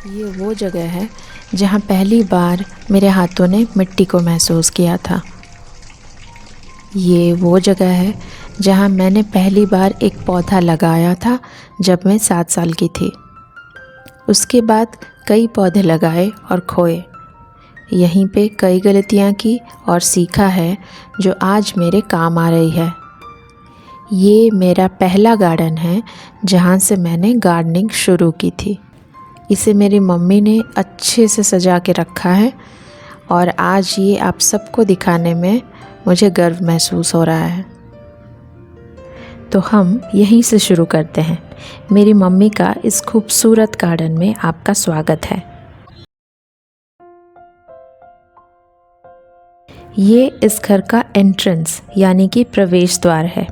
ये वो जगह है जहाँ पहली बार मेरे हाथों ने मिट्टी को महसूस किया था। ये वो जगह है जहाँ मैंने पहली बार एक पौधा लगाया था जब मैं 7 साल की थी। उसके बाद कई पौधे लगाए और खोए। यहीं पे कई गलतियाँ की और सीखा है जो आज मेरे काम आ रही है। ये मेरा पहला गार्डन है जहाँ से मैंने गार्डनिंग शुरू की थी। इसे मेरी मम्मी ने अच्छे से सजा के रखा है और आज ये आप सबको दिखाने में मुझे गर्व महसूस हो रहा है। तो हम यहीं से शुरू करते हैं। मेरी मम्मी का इस खूबसूरत गार्डन में आपका स्वागत है। ये इस घर का एंट्रेंस यानी कि प्रवेश द्वार है।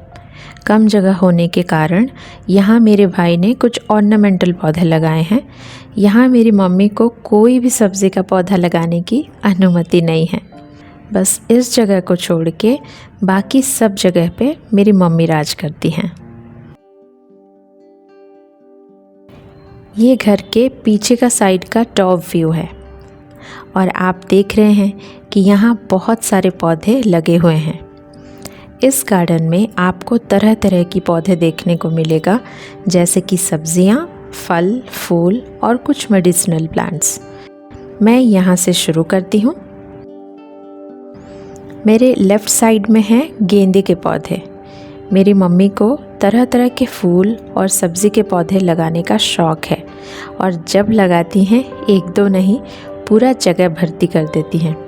कम जगह होने के कारण यहाँ मेरे भाई ने कुछ ऑर्नामेंटल पौधे लगाए हैं। यहाँ मेरी मम्मी को कोई भी सब्ज़ी का पौधा लगाने की अनुमति नहीं है। बस इस जगह को छोड़ के बाकी सब जगह पे मेरी मम्मी राज करती हैं। ये घर के पीछे का साइड का टॉप व्यू है और आप देख रहे हैं कि यहाँ बहुत सारे पौधे लगे हुए हैं। इस गार्डन में आपको तरह तरह की पौधे देखने को मिलेगा, जैसे कि सब्जियाँ, फल, फूल और कुछ मेडिसिनल प्लांट्स। मैं यहाँ से शुरू करती हूँ। मेरे लेफ़्ट साइड में हैं गेंदे के पौधे। मेरी मम्मी को तरह तरह के फूल और सब्ज़ी के पौधे लगाने का शौक़ है और जब लगाती हैं एक दो नहीं, पूरा जगह भर्ती कर देती हैं।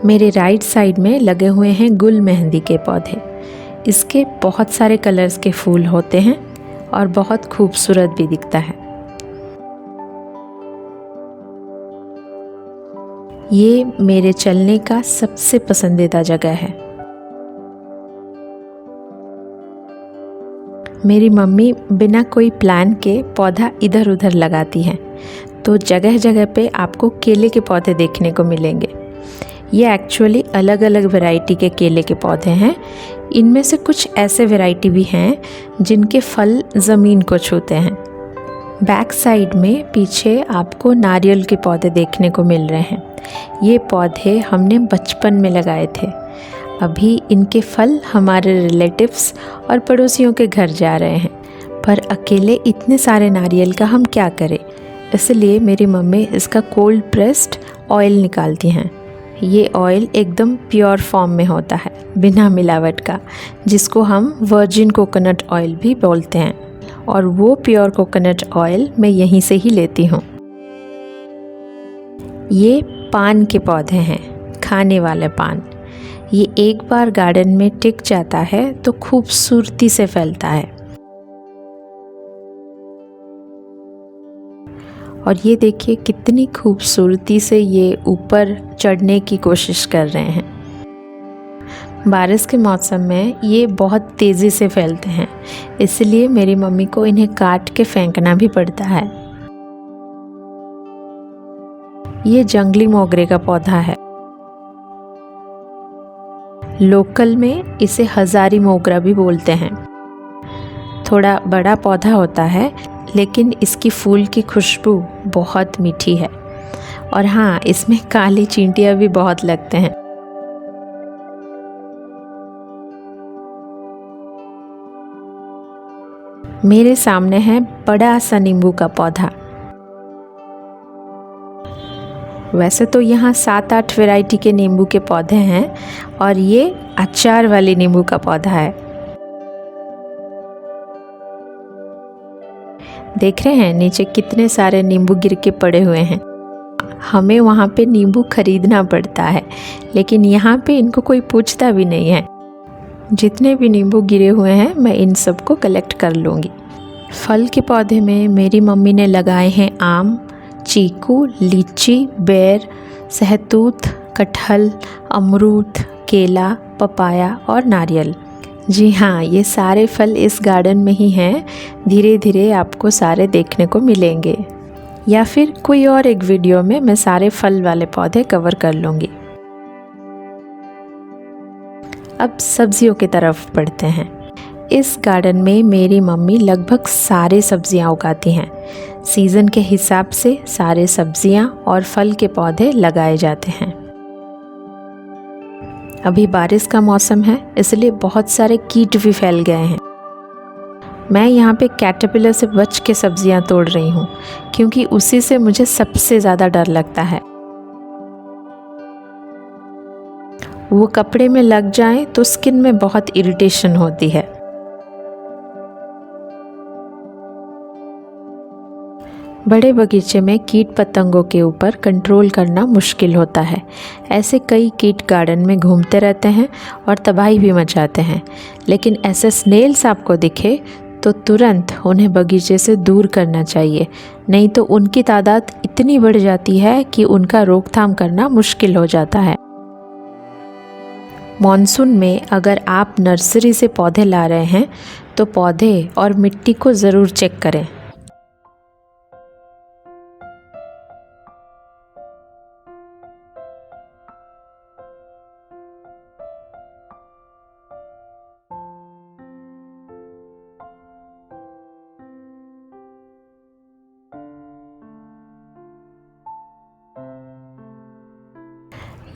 मेरे राइट साइड में लगे हुए हैं गुल मेहंदी के पौधे। इसके बहुत सारे कलर्स के फूल होते हैं और बहुत खूबसूरत भी दिखता है। ये मेरे चलने का सबसे पसंदीदा जगह है। मेरी मम्मी बिना कोई प्लान के पौधा इधर उधर लगाती हैं, तो जगह जगह पे आपको केले के पौधे देखने को मिलेंगे। ये एक्चुअली अलग अलग वैरायटी के केले के पौधे हैं। इनमें से कुछ ऐसे वैरायटी भी हैं जिनके फल ज़मीन को छूते हैं। बैक साइड में पीछे आपको नारियल के पौधे देखने को मिल रहे हैं। ये पौधे हमने बचपन में लगाए थे। अभी इनके फल हमारे रिलेटिव्स और पड़ोसियों के घर जा रहे हैं, पर अकेले इतने सारे नारियल का हम क्या करें। इसलिए मेरी मम्मी इसका कोल्ड प्रेस्ड ऑयल निकालती हैं। ये ऑयल एकदम प्योर फॉर्म में होता है, बिना मिलावट का, जिसको हम वर्जिन कोकोनट ऑयल भी बोलते हैं। और वो प्योर कोकोनट ऑयल मैं यहीं से ही लेती हूँ। ये पान के पौधे हैं, खाने वाले पान। ये एक बार गार्डन में टिक जाता है तो खूबसूरती से फैलता है। और ये देखिए कितनी खूबसूरती से ये ऊपर चढ़ने की कोशिश कर रहे हैं। बारिश के मौसम में ये बहुत तेज़ी से फैलते हैं, इसलिए मेरी मम्मी को इन्हें काट के फेंकना भी पड़ता है। ये जंगली मोगरे का पौधा है। लोकल में इसे हज़ारी मोगरा भी बोलते हैं। थोड़ा बड़ा पौधा होता है, लेकिन इसकी फूल की खुशबू बहुत मीठी है। और हाँ, इसमें काली चींटियाँ भी बहुत लगते हैं। मेरे सामने है बड़ा सा नींबू का पौधा। वैसे तो यहाँ 7-8 वैरायटी के नींबू के पौधे हैं और ये अचार वाले नींबू का पौधा है। देख रहे हैं नीचे कितने सारे नींबू गिर के पड़े हुए हैं। हमें वहाँ पे नींबू खरीदना पड़ता है, लेकिन यहाँ पे इनको कोई पूछता भी नहीं है। जितने भी नींबू गिरे हुए हैं मैं इन सबको कलेक्ट कर लूँगी। फल के पौधे में मेरी मम्मी ने लगाए हैं आम, चीकू, लीची, बेर, सहतूत, कटहल, अमरूद, केला, पपाया और नारियल। जी हाँ, ये सारे फल इस गार्डन में ही हैं। धीरे धीरे आपको सारे देखने को मिलेंगे, या फिर कोई और एक वीडियो में मैं सारे फल वाले पौधे कवर कर लूँगी। अब सब्जियों की तरफ बढ़ते हैं। इस गार्डन में मेरी मम्मी लगभग सारे सब्जियां उगाती हैं। सीज़न के हिसाब से सारे सब्जियां और फल के पौधे लगाए जाते हैं। अभी बारिश का मौसम है, इसलिए बहुत सारे कीट भी फैल गए हैं। मैं यहाँ पे कैटरपिलर से बच के सब्जियां तोड़ रही हूँ, क्योंकि उसी से मुझे सबसे ज़्यादा डर लगता है। वो कपड़े में लग जाएं तो स्किन में बहुत इरिटेशन होती है। बड़े बगीचे में कीट पतंगों के ऊपर कंट्रोल करना मुश्किल होता है। ऐसे कई कीट गार्डन में घूमते रहते हैं और तबाही भी मचाते हैं, लेकिन ऐसे स्नेल्स आपको दिखे तो तुरंत उन्हें बगीचे से दूर करना चाहिए, नहीं तो उनकी तादाद इतनी बढ़ जाती है कि उनका रोकथाम करना मुश्किल हो जाता है। मॉनसून में अगर आप नर्सरी से पौधे ला रहे हैं तो पौधे और मिट्टी को ज़रूर चेक करें।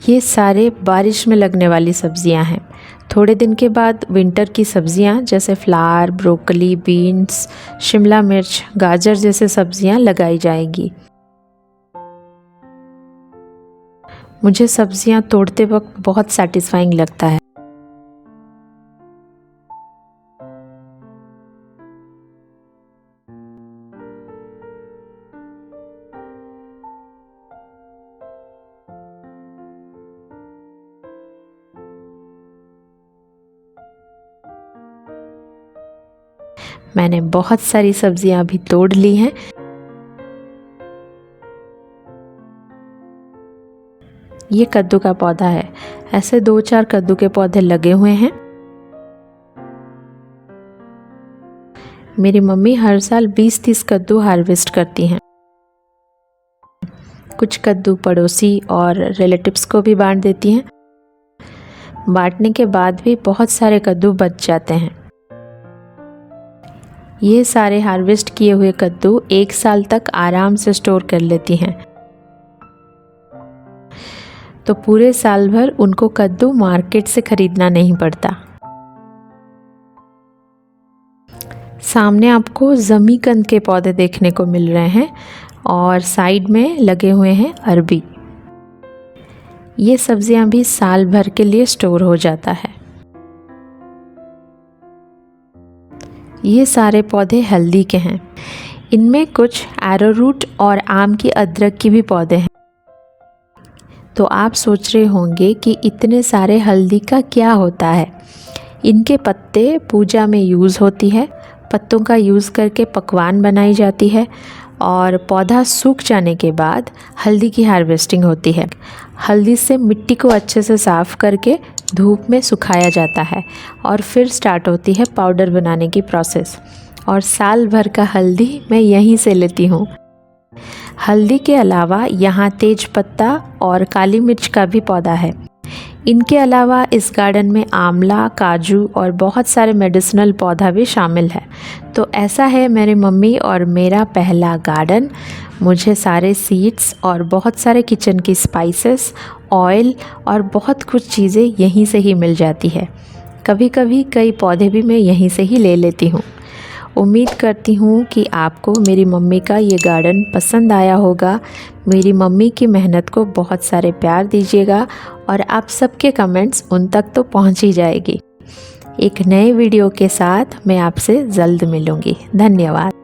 ये सारे बारिश में लगने वाली सब्जियां हैं। थोड़े दिन के बाद विंटर की सब्जियां जैसे फ्लावर, ब्रोकली, बीन्स, शिमला मिर्च, गाजर जैसे सब्जियां लगाई जाएगी। मुझे सब्जियां तोड़ते वक्त बहुत सैटिस्फाइंग लगता है। मैंने बहुत सारी सब्जियां अभी तोड़ ली हैं। ये कद्दू का पौधा है। ऐसे 2-4 कद्दू के पौधे लगे हुए हैं। मेरी मम्मी हर साल 20-30 कद्दू हार्वेस्ट करती हैं। कुछ कद्दू पड़ोसी और रिलेटिव्स को भी बांट देती हैं। बांटने के बाद भी बहुत सारे कद्दू बच जाते हैं। ये सारे हार्वेस्ट किए हुए कद्दू 1 साल तक आराम से स्टोर कर लेती हैं, तो पूरे साल भर उनको कद्दू मार्केट से खरीदना नहीं पड़ता। सामने आपको जमीकंद के पौधे देखने को मिल रहे हैं और साइड में लगे हुए हैं अरबी। ये सब्जियां भी साल भर के लिए स्टोर हो जाता है। ये सारे पौधे हल्दी के हैं। इनमें कुछ एरोरूट और आम की अदरक की भी पौधे हैं। तो आप सोच रहे होंगे कि इतने सारे हल्दी का क्या होता है। इनके पत्ते पूजा में यूज़ होती है। पत्तों का यूज़ करके पकवान बनाई जाती है और पौधा सूख जाने के बाद हल्दी की हार्वेस्टिंग होती है। हल्दी से मिट्टी को अच्छे से साफ़ करके धूप में सुखाया जाता है और फिर स्टार्ट होती है पाउडर बनाने की प्रोसेस। और साल भर का हल्दी मैं यहीं से लेती हूँ। हल्दी के अलावा यहाँ तेज पत्ता और काली मिर्च का भी पौधा है। इनके अलावा इस गार्डन में आंवला, काजू और बहुत सारे मेडिसिनल पौधा भी शामिल है। तो ऐसा है मेरी मम्मी और मेरा पहला गार्डन। मुझे सारे सीड्स और बहुत सारे किचन की स्पाइसेस, ऑयल और बहुत कुछ चीज़ें यहीं से ही मिल जाती है। कभी कभी कई पौधे भी मैं यहीं से ही ले लेती हूँ। उम्मीद करती हूँ कि आपको मेरी मम्मी का ये गार्डन पसंद आया होगा। मेरी मम्मी की मेहनत को बहुत सारे प्यार दीजिएगा और आप सबके कमेंट्स उन तक तो पहुँच ही जाएगी। एक नए वीडियो के साथ मैं आपसे जल्द मिलूँगी। धन्यवाद।